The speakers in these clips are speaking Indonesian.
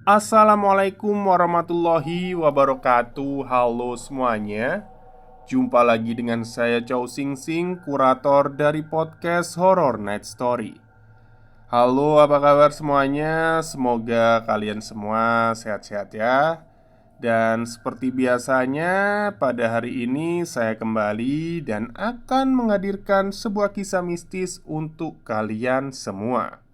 Assalamualaikum warahmatullahi wabarakatuh. Halo semuanya. Jumpa lagi dengan saya Chow Sing Sing, kurator dari podcast Horror Night Story. Halo, apa kabar semuanya? Semoga kalian semua sehat-sehat ya. Dan seperti biasanya, pada hari ini saya kembali dan akan menghadirkan sebuah kisah mistis untuk kalian semua.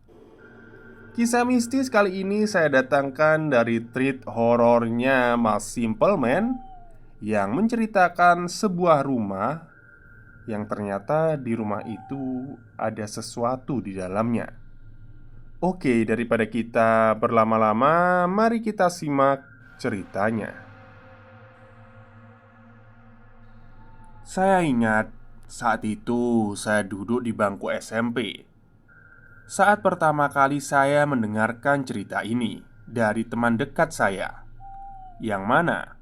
Kisah mistis kali ini saya datangkan dari treat horornya Mas Simpleman, yang menceritakan sebuah rumah yang ternyata di rumah itu ada sesuatu di dalamnya. Oke, daripada kita berlama-lama, mari kita simak ceritanya. Saya ingat saat itu saya duduk di bangku SMP saat pertama kali saya mendengarkan cerita ini dari teman dekat saya, yang mana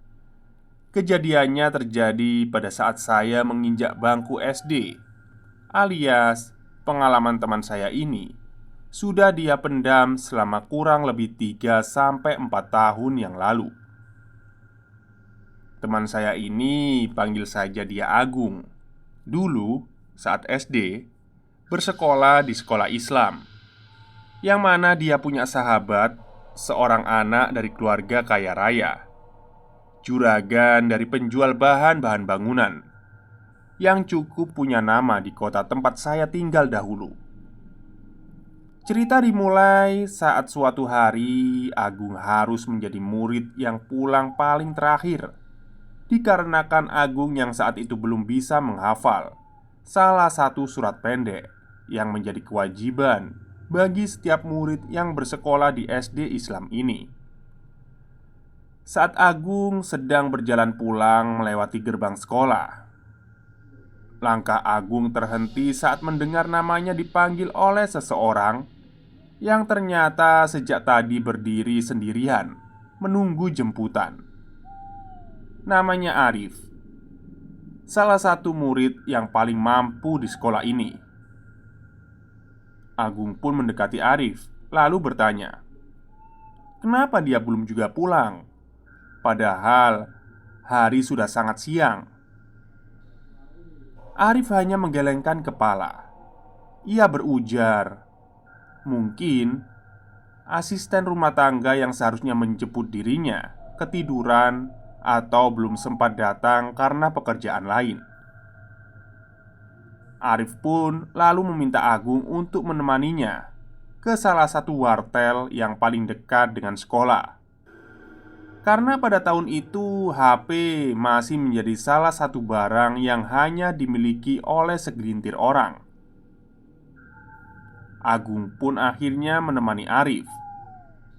kejadiannya terjadi pada saat saya menginjak bangku SD, alias pengalaman teman saya ini sudah dia pendam selama kurang lebih 3 sampai 4 tahun yang lalu. Teman saya ini panggil saja dia Agung. Dulu saat SD bersekolah di sekolah Islam, yang mana dia punya sahabat, seorang anak dari keluarga kaya raya, juragan dari penjual bahan-bahan bangunan, yang cukup punya nama di kota tempat saya tinggal dahulu. Cerita dimulai saat suatu hari Agung harus menjadi murid yang pulang paling terakhir, dikarenakan Agung yang saat itu belum bisa menghafal salah satu surat pendek yang menjadi kewajiban bagi setiap murid yang bersekolah di SD Islam ini. Saat Agung sedang berjalan pulang melewati gerbang sekolah, langkah Agung terhenti saat mendengar namanya dipanggil oleh seseorang yang ternyata sejak tadi berdiri sendirian menunggu jemputan. Namanya Arif, salah satu murid yang paling mampu di sekolah ini. Agung pun mendekati Arif, lalu bertanya, "Kenapa dia belum juga pulang? Padahal hari sudah sangat siang." Arif hanya menggelengkan kepala. Ia berujar, "Mungkin asisten rumah tangga yang seharusnya menjemput dirinya ketiduran atau belum sempat datang karena pekerjaan lain." Arif pun lalu meminta Agung untuk menemaninya ke salah satu wartel yang paling dekat dengan sekolah. Karena pada tahun itu HP masih menjadi salah satu barang yang hanya dimiliki oleh segelintir orang. Agung pun akhirnya menemani Arif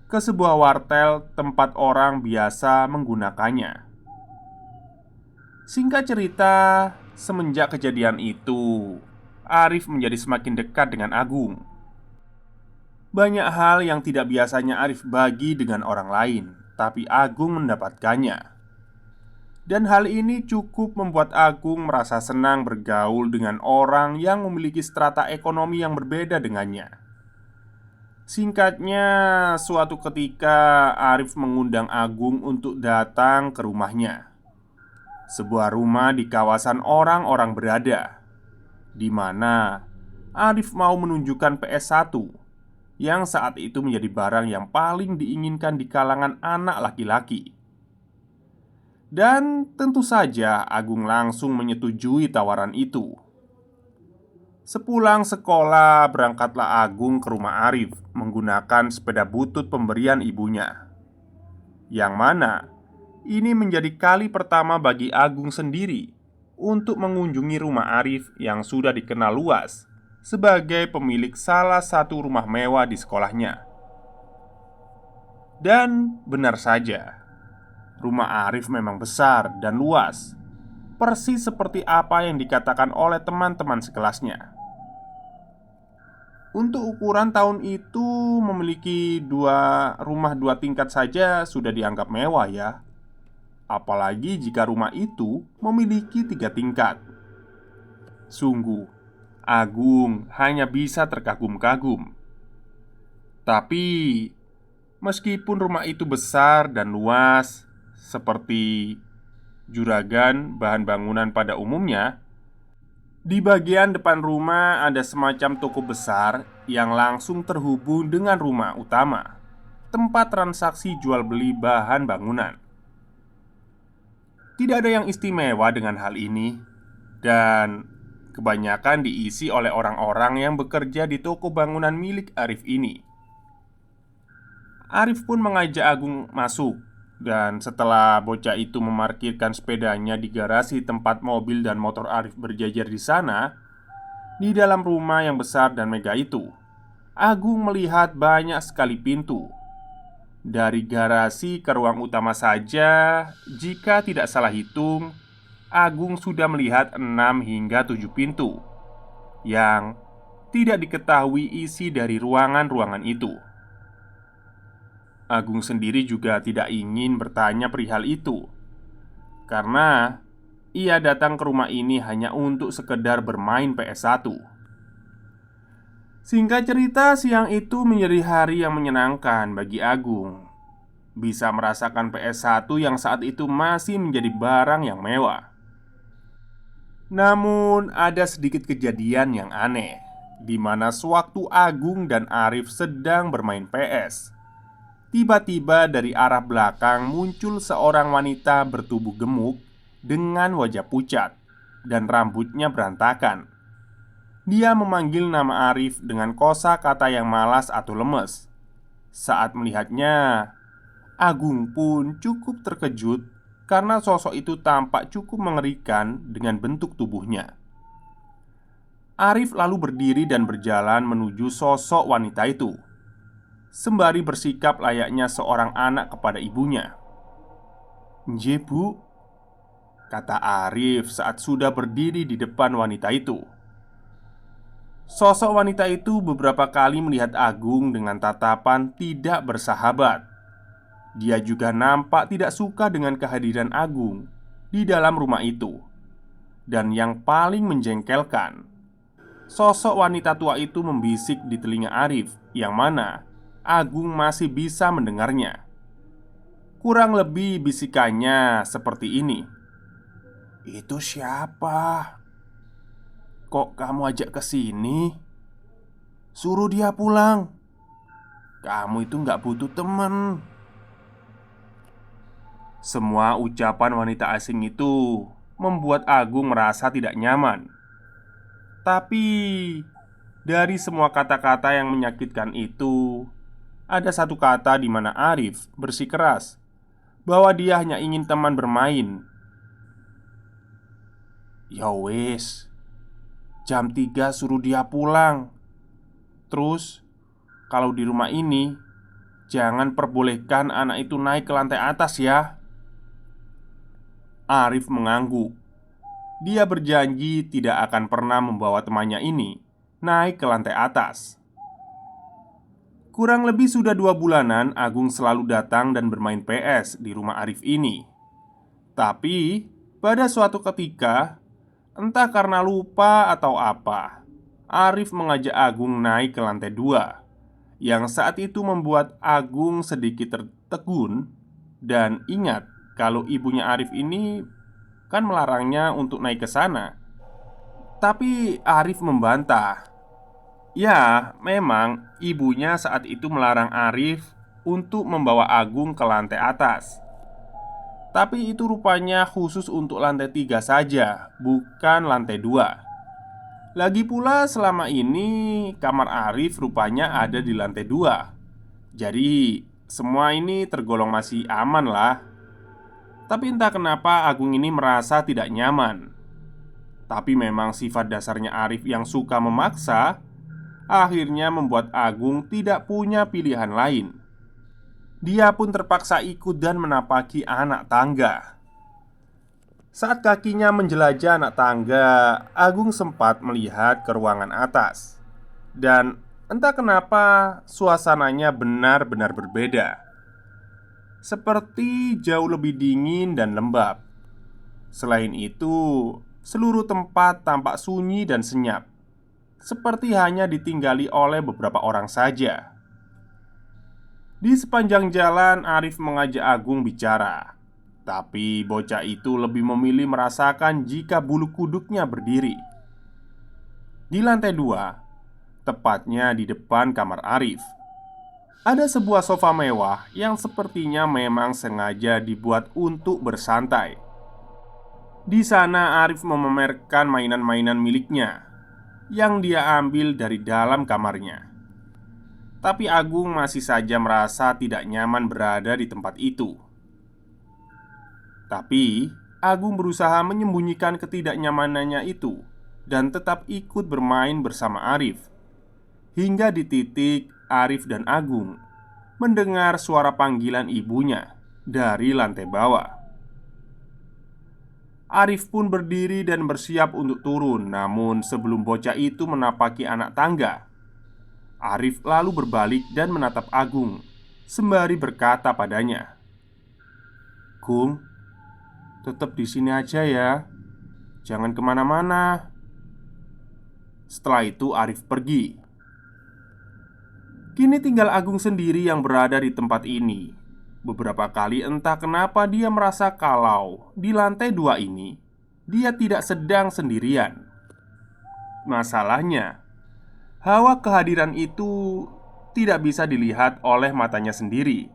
ke sebuah wartel tempat orang biasa menggunakannya. Singkat cerita, semenjak kejadian itu, Arif menjadi semakin dekat dengan Agung. Banyak hal yang tidak biasanya Arif bagi dengan orang lain, tapi Agung mendapatkannya. Dan hal ini cukup membuat Agung merasa senang bergaul dengan orang yang memiliki strata ekonomi yang berbeda dengannya. Singkatnya, suatu ketika Arif mengundang Agung untuk datang ke rumahnya. Sebuah rumah di kawasan orang-orang berada, di mana Arif mau menunjukkan PS1 yang saat itu menjadi barang yang paling diinginkan di kalangan anak laki-laki. Dan tentu saja Agung langsung menyetujui tawaran itu. Sepulang sekolah, berangkatlah Agung ke rumah Arif menggunakan sepeda butut pemberian ibunya, yang mana ini menjadi kali pertama bagi Agung sendiri untuk mengunjungi rumah Arif yang sudah dikenal luas sebagai pemilik salah satu rumah mewah di sekolahnya. Dan benar saja, rumah Arif memang besar dan luas, persis seperti apa yang dikatakan oleh teman-teman sekelasnya. Untuk ukuran tahun itu, memiliki rumah dua tingkat saja sudah dianggap mewah ya. Apalagi jika rumah itu memiliki 3 tingkat. Sungguh, Agung hanya bisa terkagum-kagum. Tapi Meskipun rumah itu besar dan luas, seperti juragan bahan bangunan pada umumnya, di bagian depan rumah ada semacam toko besar yang langsung terhubung dengan rumah utama, tempat transaksi jual beli bahan bangunan. Tidak ada yang istimewa dengan hal ini, dan kebanyakan diisi oleh orang-orang yang bekerja di toko bangunan milik Arif ini. Arif pun mengajak Agung masuk, dan setelah bocah itu memarkirkan sepedanya di garasi tempat mobil dan motor Arif berjajar di sana, di dalam rumah yang besar dan megah itu, Agung melihat banyak sekali pintu. Dari garasi ke ruang utama saja, jika tidak salah hitung, Agung sudah melihat 6 hingga 7 pintu yang tidak diketahui isi dari ruangan-ruangan itu. Agung sendiri juga tidak ingin bertanya perihal itu, karena ia datang ke rumah ini hanya untuk sekedar bermain PS1. Singkat cerita, siang itu menjadi hari yang menyenangkan bagi Agung. Bisa merasakan PS1 yang saat itu masih menjadi barang yang mewah. Namun ada sedikit kejadian yang aneh, di mana sewaktu Agung dan Arif sedang bermain PS, tiba-tiba dari arah belakang muncul seorang wanita bertubuh gemuk dengan wajah pucat dan rambutnya berantakan. Dia memanggil nama Arif dengan kosakata yang malas atau lemes. Saat melihatnya, Agung pun cukup terkejut karena sosok itu tampak cukup mengerikan dengan bentuk tubuhnya. Arif lalu berdiri dan berjalan menuju sosok wanita itu, sembari bersikap layaknya seorang anak kepada ibunya. "Nje bu," kata Arif saat sudah berdiri di depan wanita itu. Sosok wanita itu beberapa kali melihat Agung dengan tatapan tidak bersahabat. Dia juga nampak tidak suka dengan kehadiran Agung di dalam rumah itu. Dan yang paling menjengkelkan, sosok wanita tua itu membisik di telinga Arif, yang mana Agung masih bisa mendengarnya. Kurang lebih bisikannya seperti ini: "Itu siapa? Kok kamu ajak ke sini? Suruh dia pulang. Kamu itu nggak butuh teman." Semua ucapan wanita asing itu membuat Agung merasa tidak nyaman. Tapi dari semua kata-kata yang menyakitkan itu, ada satu kata di mana Arif bersikeras bahwa dia hanya ingin teman bermain. "Ya wes, jam 3 suruh dia pulang. Terus, kalau di rumah ini, jangan perbolehkan anak itu naik ke lantai atas ya." Arif mengangguk. Dia berjanji tidak akan pernah membawa temannya ini naik ke lantai atas. Kurang lebih sudah 2 bulanan Agung selalu datang dan bermain PS di rumah Arif ini. Tapi pada suatu ketika, entah karena lupa atau apa, Arif mengajak Agung naik ke lantai 2, yang saat itu membuat Agung sedikit tertegun dan ingat kalau ibunya Arif ini kan melarangnya untuk naik ke sana. Tapi Arif membantah. Ya, memang ibunya saat itu melarang Arif untuk membawa Agung ke lantai atas. Tapi itu rupanya khusus untuk lantai 3 saja, bukan lantai 2. Lagi pula selama ini kamar Arif rupanya ada di lantai 2. Jadi semua ini tergolong masih aman lah. Tapi entah kenapa Agung ini merasa tidak nyaman. Tapi memang sifat dasarnya Arif yang suka memaksa akhirnya membuat Agung tidak punya pilihan lain. Dia pun terpaksa ikut dan menapaki anak tangga. Saat kakinya menjelajah anak tangga, Agung sempat melihat ke ruangan atas. Dan entah kenapa suasananya benar-benar berbeda. Seperti jauh lebih dingin dan lembab. Selain itu, seluruh tempat tampak sunyi dan senyap, seperti hanya ditinggali oleh beberapa orang saja. Di sepanjang jalan, Arif mengajak Agung bicara, tapi bocah itu lebih memilih merasakan jika bulu kuduknya berdiri. Di lantai 2, tepatnya di depan kamar Arif, ada sebuah sofa mewah yang sepertinya memang sengaja dibuat untuk bersantai. Di sana Arif memamerkan mainan-mainan miliknya yang dia ambil dari dalam kamarnya. Tapi Agung masih saja merasa tidak nyaman berada di tempat itu. Tapi Agung berusaha menyembunyikan ketidaknyamanannya itu dan tetap ikut bermain bersama Arif. Hingga di titik Arif dan Agung mendengar suara panggilan ibunya dari lantai bawah. Arif pun berdiri dan bersiap untuk turun. Namun sebelum bocah itu menapaki anak tangga, Arif lalu berbalik dan menatap Agung sembari berkata padanya, "Gung, tetap di sini aja ya. Jangan kemana-mana." Setelah itu Arif pergi. Kini tinggal Agung sendiri yang berada di tempat ini. Beberapa kali entah kenapa dia merasa kalau di lantai 2 ini dia tidak sedang sendirian. Masalahnya, hawa kehadiran itu tidak bisa dilihat oleh matanya sendiri.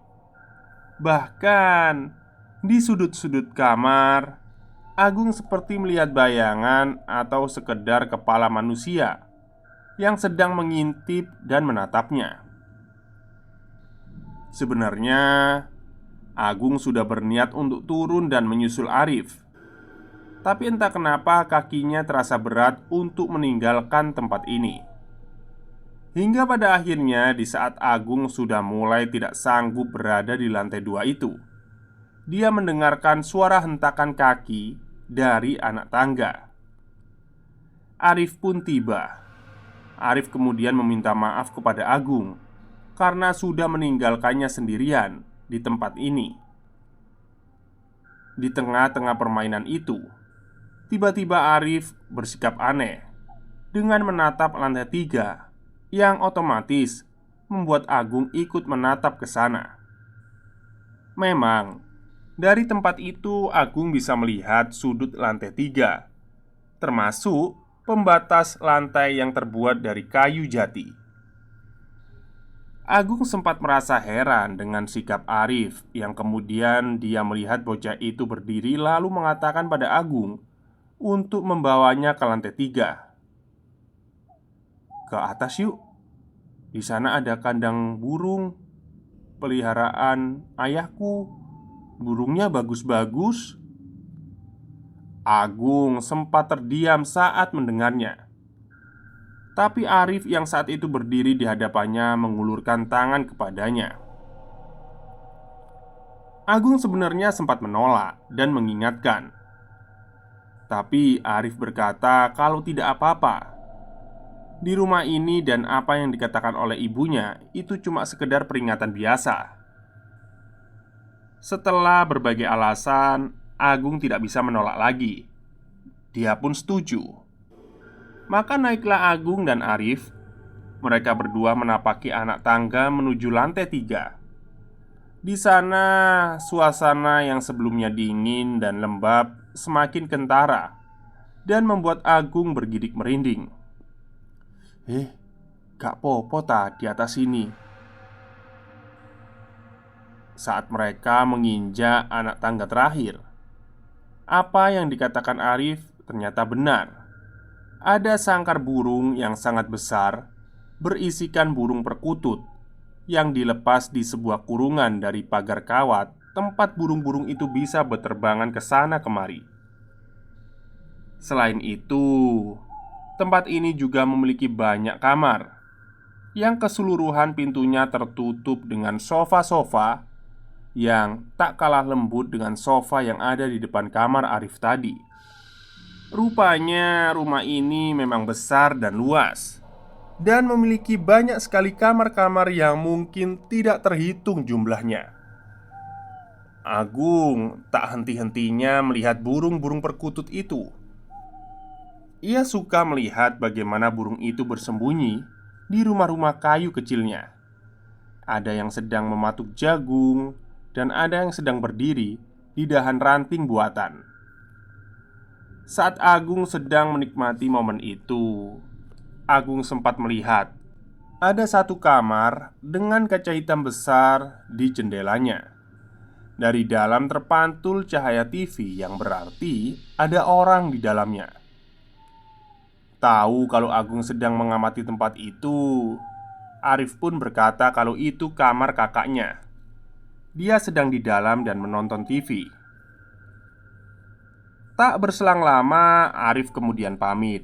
Bahkan di sudut-sudut kamar, Agung seperti melihat bayangan atau sekedar kepala manusia yang sedang mengintip dan menatapnya. Sebenarnya, Agung sudah berniat untuk turun dan menyusul Arif. Tapi entah kenapa kakinya terasa berat untuk meninggalkan tempat ini. Hingga pada akhirnya di saat Agung sudah mulai tidak sanggup berada di lantai 2 itu, dia mendengarkan suara hentakan kaki dari anak tangga. Arif pun tiba. Arif kemudian meminta maaf kepada Agung karena sudah meninggalkannya sendirian di tempat ini. Di tengah-tengah permainan itu, tiba-tiba Arif bersikap aneh dengan menatap lantai 3, yang otomatis membuat Agung ikut menatap ke sana. Memang, dari tempat itu Agung bisa melihat sudut lantai 3, termasuk pembatas lantai yang terbuat dari kayu jati. Agung sempat merasa heran dengan sikap Arif, yang kemudian dia melihat bocah itu berdiri lalu mengatakan pada Agung untuk membawanya ke lantai 3. "Ke atas yuk. Di sana ada kandang burung peliharaan ayahku. Burungnya bagus-bagus." Agung sempat terdiam saat mendengarnya. Tapi Arif yang saat itu berdiri di hadapannya mengulurkan tangan kepadanya. Agung sebenarnya sempat menolak dan mengingatkan. Tapi Arif berkata kalau tidak apa-apa. Di rumah ini dan apa yang dikatakan oleh ibunya itu cuma sekedar peringatan biasa. Setelah berbagai alasan, Agung tidak bisa menolak lagi. Dia pun setuju. Maka naiklah Agung dan Arif. Mereka berdua menapaki anak tangga menuju lantai 3. Di sana, suasana yang sebelumnya dingin dan lembab semakin kentara dan membuat Agung bergidik merinding. Gak popo ta di atas sini." Saat mereka menginjak anak tangga terakhir, apa yang dikatakan Arif ternyata benar. Ada sangkar burung yang sangat besar berisikan burung perkutut yang dilepas di sebuah kurungan dari pagar kawat tempat burung-burung itu bisa berterbangan ke sana kemari. Selain itu, tempat ini juga memiliki banyak kamar yang keseluruhan pintunya tertutup dengan sofa-sofa yang tak kalah lembut dengan sofa yang ada di depan kamar Arif tadi. Rupanya rumah ini memang besar dan luas, dan memiliki banyak sekali kamar-kamar yang mungkin tidak terhitung jumlahnya. Agung tak henti-hentinya melihat burung-burung perkutut itu. Ia suka melihat bagaimana burung itu bersembunyi di rumah-rumah kayu kecilnya. Ada yang sedang mematuk jagung, dan ada yang sedang berdiri di dahan ranting buatan. Saat Agung sedang menikmati momen itu, Agung sempat melihat ada satu kamar dengan kaca hitam besar di jendelanya. Dari dalam terpantul cahaya TV yang berarti ada orang di dalamnya. Tahu kalau Agung sedang mengamati tempat itu, Arif pun berkata kalau itu kamar kakaknya. Dia sedang di dalam dan menonton TV. Tak berselang lama, Arif kemudian pamit.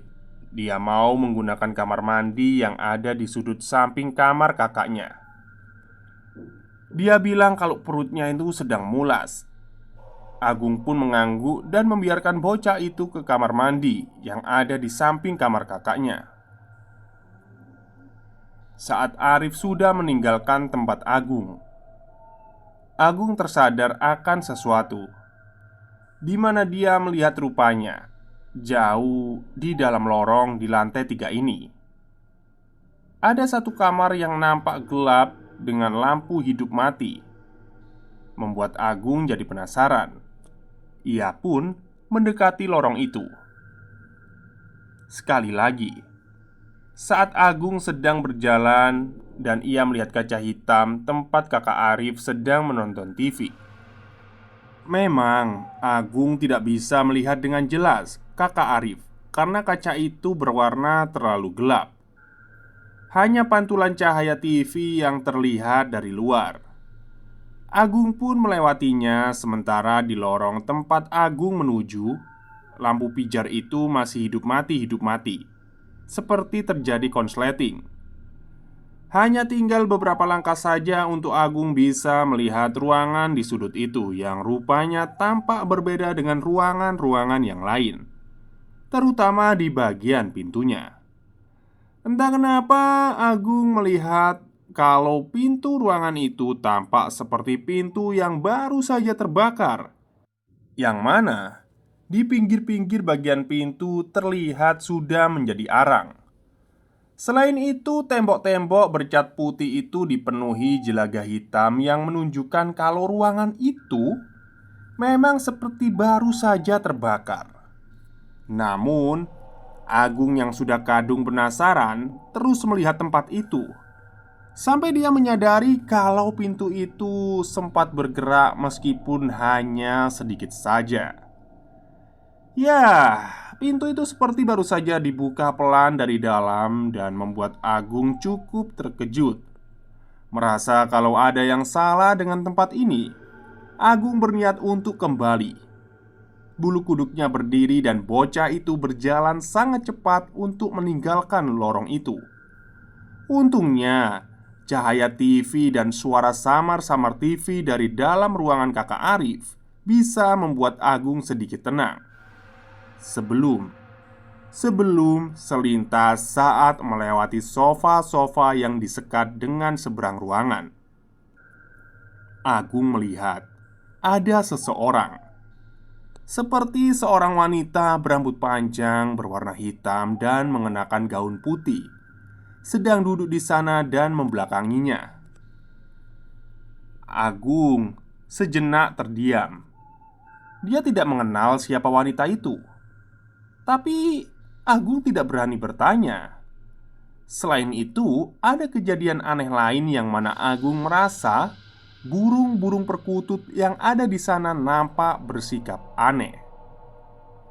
Dia mau menggunakan kamar mandi yang ada di sudut samping kamar kakaknya. Dia bilang kalau perutnya itu sedang mulas. Agung pun mengangguk dan membiarkan bocah itu ke kamar mandi yang ada di samping kamar kakaknya. Saat Arif sudah meninggalkan tempat Agung, Agung tersadar akan sesuatu, di mana dia melihat rupanya jauh di dalam lorong di lantai 3 ini. Ada satu kamar yang nampak gelap dengan lampu hidup mati. Membuat Agung jadi penasaran. Ia pun mendekati lorong itu. Sekali lagi, saat Agung sedang berjalan dan ia melihat kaca hitam tempat kakak Arif sedang menonton TV. Memang Agung tidak bisa melihat dengan jelas kakak Arif karena kaca itu berwarna terlalu gelap. Hanya pantulan cahaya TV yang terlihat dari luar. Agung pun melewatinya, sementara di lorong tempat Agung menuju, lampu pijar itu masih hidup mati, seperti terjadi konsleting. Hanya tinggal beberapa langkah saja untuk Agung bisa melihat ruangan di sudut itu yang rupanya tampak berbeda dengan ruangan-ruangan yang lain, terutama di bagian pintunya. Entah kenapa Agung melihat kalau pintu ruangan itu tampak seperti pintu yang baru saja terbakar, yang mana di pinggir-pinggir bagian pintu terlihat sudah menjadi arang. Selain itu, tembok-tembok bercat putih itu dipenuhi jelaga hitam yang menunjukkan kalau ruangan itu memang seperti baru saja terbakar. Namun, Agung yang sudah kadung penasaran terus melihat tempat itu sampai dia menyadari kalau pintu itu sempat bergerak meskipun hanya sedikit saja. Ya, pintu itu seperti baru saja dibuka pelan dari dalam dan membuat Agung cukup terkejut. Merasa kalau ada yang salah dengan tempat ini, Agung berniat untuk kembali. Bulu kuduknya berdiri dan bocah itu berjalan sangat cepat untuk meninggalkan lorong itu. Untungnya, cahaya TV dan suara samar-samar TV dari dalam ruangan kakak Arif bisa membuat Agung sedikit tenang. Sebelum selintas saat melewati sofa-sofa yang disekat dengan seberang ruangan, Agung melihat ada seseorang, seperti seorang wanita berambut panjang berwarna hitam dan mengenakan gaun putih, sedang duduk di sana dan membelakanginya. Agung sejenak terdiam. Dia tidak mengenal siapa wanita itu. Tapi Agung tidak berani bertanya. Selain itu, ada kejadian aneh lain yang mana Agung merasa burung-burung perkutut yang ada di sana nampak bersikap aneh.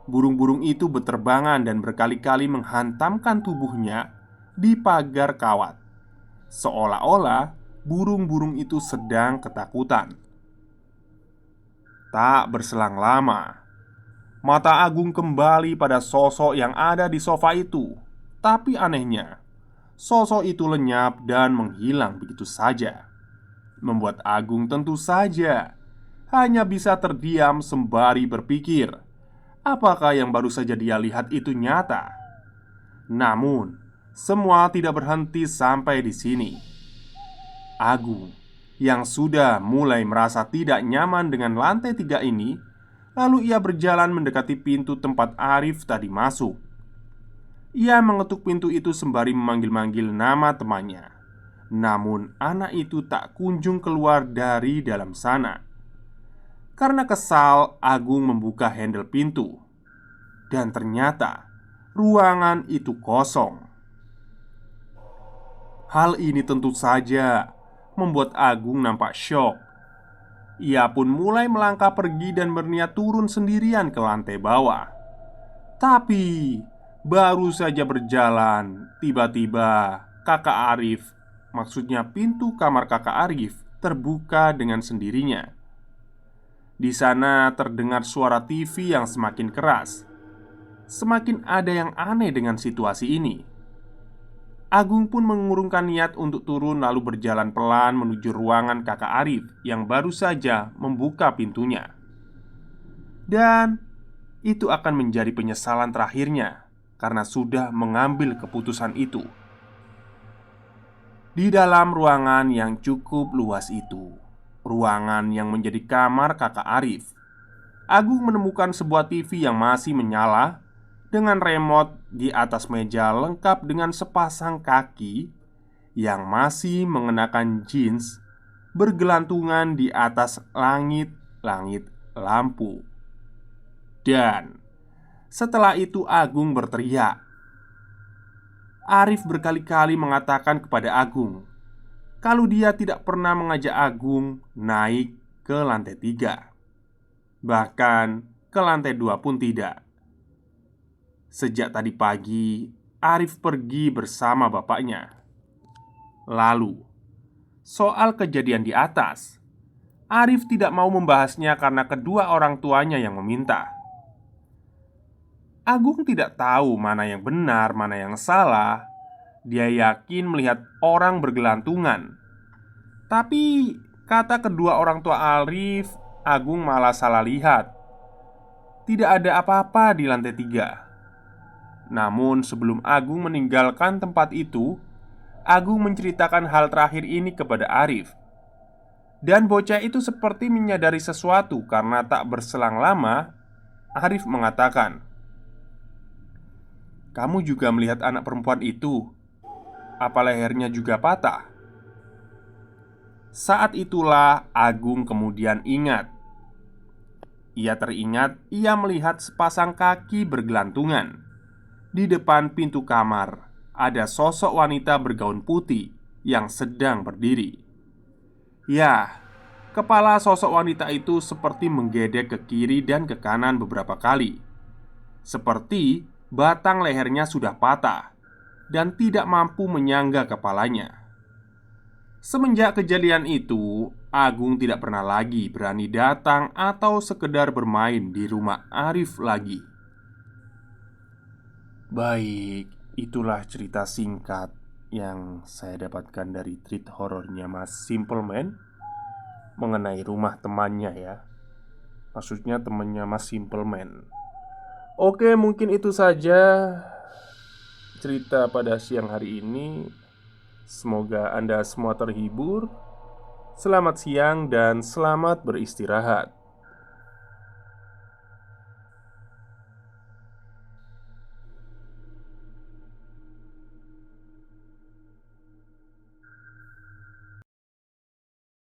Burung-burung itu berterbangan dan berkali-kali menghantamkan tubuhnya di pagar kawat, seolah-olah burung-burung itu sedang ketakutan. Tak berselang lama, mata Agung kembali pada sosok yang ada di sofa itu. Tapi anehnya, sosok itu lenyap dan menghilang begitu saja, membuat Agung tentu saja hanya bisa terdiam sembari berpikir, apakah yang baru saja dia lihat itu nyata? Namun, semua tidak berhenti sampai di sini. Agung yang sudah mulai merasa tidak nyaman dengan lantai 3 ini, lalu ia berjalan mendekati pintu tempat Arif tadi masuk. Ia mengetuk pintu itu sembari memanggil-manggil nama temannya. Namun anak itu tak kunjung keluar dari dalam sana. Karena kesal, Agung membuka handle pintu. Dan ternyata ruangan itu kosong. Hal ini tentu saja membuat Agung nampak syok. Ia pun mulai melangkah pergi dan berniat turun sendirian ke lantai bawah. Tapi baru saja berjalan, tiba-tiba kakak Arif, maksudnya pintu kamar kakak Arif, terbuka dengan sendirinya. Di sana terdengar suara TV yang semakin keras. Semakin ada yang aneh dengan situasi ini. Agung pun mengurungkan niat untuk turun lalu berjalan pelan menuju ruangan kakak Arif yang baru saja membuka pintunya. Dan itu akan menjadi penyesalan terakhirnya karena sudah mengambil keputusan itu. Di dalam ruangan yang cukup luas itu, ruangan yang menjadi kamar kakak Arif, Agung menemukan sebuah TV yang masih menyala dengan remote di atas meja lengkap dengan sepasang kaki yang masih mengenakan jeans bergelantungan di atas langit-langit lampu. Dan setelah itu Agung berteriak. Arif berkali-kali mengatakan kepada Agung kalau dia tidak pernah mengajak Agung naik ke lantai 3, bahkan ke lantai 2 pun tidak. Sejak tadi pagi, Arif pergi bersama bapaknya. Lalu, soal kejadian di atas, Arif tidak mau membahasnya karena kedua orang tuanya yang meminta. Agung tidak tahu mana yang benar, mana yang salah. Dia yakin melihat orang bergelantungan. Tapi, kata kedua orang tua Arif, Agung malah salah lihat. Tidak ada apa-apa di lantai 3. Namun sebelum Agung meninggalkan tempat itu, Agung menceritakan hal terakhir ini kepada Arif. Dan bocah itu seperti menyadari sesuatu karena tak berselang lama, Arif mengatakan, "Kamu juga melihat anak perempuan itu? Apa lehernya juga patah?" Saat itulah Agung kemudian ingat. Ia teringat ia melihat sepasang kaki bergelantungan. Di depan pintu kamar ada sosok wanita bergaun putih yang sedang berdiri. Ya, kepala sosok wanita itu seperti menggedek ke kiri dan ke kanan beberapa kali. Seperti batang lehernya sudah patah dan tidak mampu menyangga kepalanya. Semenjak kejadian itu, Agung tidak pernah lagi berani datang atau sekedar bermain di rumah Arif lagi. Baik, itulah cerita singkat yang saya dapatkan dari treat horornya Mas Simpleman mengenai rumah temannya ya. Maksudnya temannya Mas Simpleman. Oke, mungkin itu saja cerita pada siang hari ini. Semoga Anda semua terhibur. Selamat siang dan selamat beristirahat.